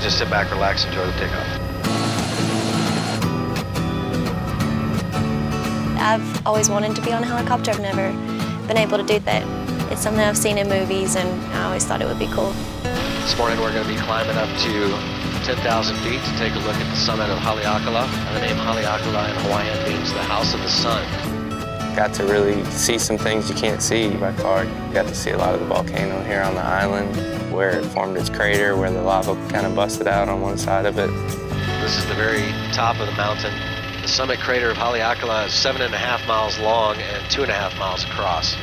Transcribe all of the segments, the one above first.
just sit back, relax, enjoy the takeoff. I've always wanted to be on a helicopter. I've never been able to do that. It's something I've seen in movies, and I always thought it would be cool. This morning we're going to be climbing up to 10,000 feet to take a look at the summit of Haleakala. And the name Haleakala in Hawaiian means the house of the sun. Got to really see some things you can't see by far. Got to see a lot of the volcano here on the island, where it formed its crater, where the lava kind of busted out on one side of it. This is the very top of the mountain. The summit crater of Haleakala is 7.5 miles long and 2.5 miles across.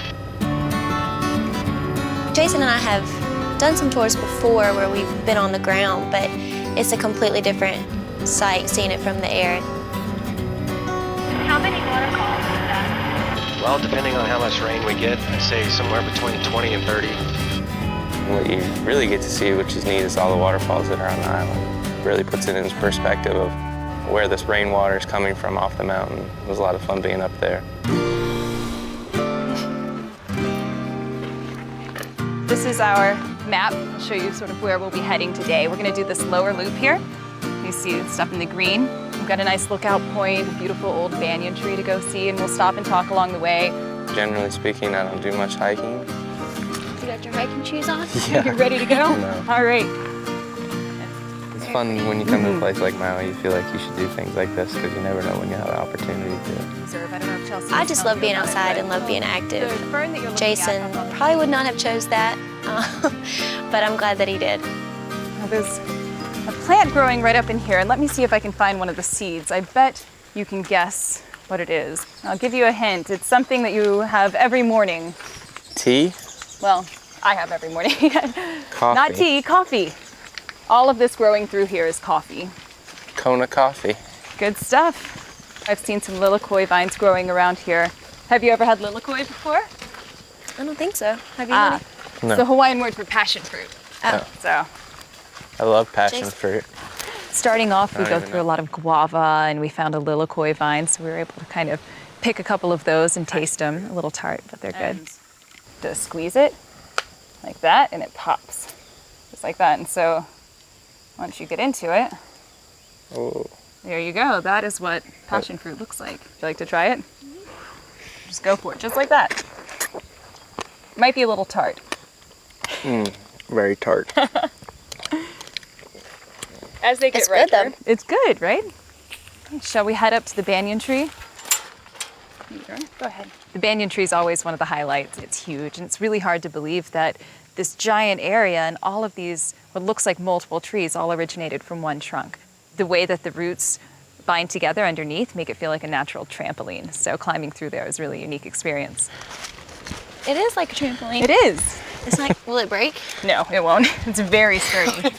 Jason and I have done some tours before where we've been on the ground, but it's a completely different sight seeing it from the air. How many waterfalls is that? Well, depending on how much rain we get, I'd say somewhere between 20 and 30. What you really get to see, which is neat, is all the waterfalls that are on the island. It really puts it in perspective of where this rainwater is coming from off the mountain. It was a lot of fun being up there. This is our map. I'll show you sort of where we'll be heading today. We're gonna do this lower loop here. You see stuff in the green. We've got a nice lookout point, a beautiful old banyan tree to go see, and we'll stop and talk along the way. Generally speaking, I don't do much hiking. You got your hiking shoes on? Yeah. You ready to go? No. All right. It's fun when you come to a place like Maui, you feel like you should do things like this because you never know when you have the opportunity to. I just love being outside and love being active. Jason probably would not have chose that, but I'm glad that he did. Now there's a plant growing right up in here, and let me see if I can find one of the seeds. I bet you can guess what it is. I'll give you a hint. It's something that you have every morning. Tea? Well, I have every morning. Coffee. Not tea, coffee. All of this growing through here is coffee. Kona coffee. Good stuff. I've seen some lilikoi vines growing around here. Have you ever had lilikoi before? I don't think so. Have you? Honey? No. It's the Hawaiian word for passion fruit. Oh. So, I love passion Jason. fruit. starting off, we I don't go even through know. a lot of guava, and we found a lilikoi vine, so we were able to kind of pick a couple of those and taste them. A little tart, but they're good. Just squeeze it like that, and it pops, just like that. And so once you get into it, Oh. there you go. That is what passion fruit looks like. Would you like to try it? Just go for it, just like that. Might be a little tart. Very tart. As they get It's good, riper. though. It's good, right? Shall we head up to the banyan tree? Go ahead. The banyan tree is always one of the highlights. It's huge, and it's really hard to believe that this giant area and all of these, what looks like multiple trees, all originated from one trunk. The way that the roots bind together underneath make it feel like a natural trampoline. So climbing through there is really a unique experience. It is like a trampoline. It is. It's like, will it break? No, it won't. It's very sturdy.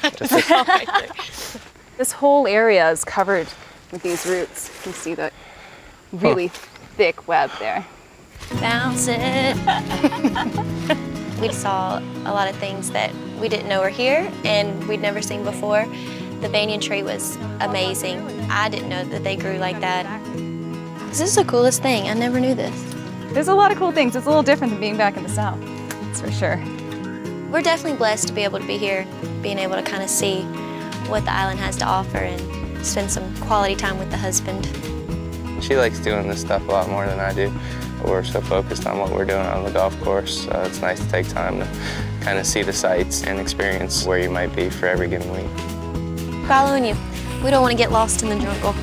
This whole area is covered with these roots. You can see that really thick web there. Bounce it. We saw a lot of things that we didn't know were here and we'd never seen before. The banyan tree was amazing. I didn't know that they grew like that. This is the coolest thing. I never knew this. There's a lot of cool things. It's a little different than being back in the South, that's for sure. We're definitely blessed to be able to be here, being able to kind of see what the island has to offer and spend some quality time with the husband. She likes doing this stuff a lot more than I do. We're so focused on what we're doing on the golf course. It's nice to take time to kind of see the sights and experience where you might be for every given week. Following you. We don't want to get lost in the jungle.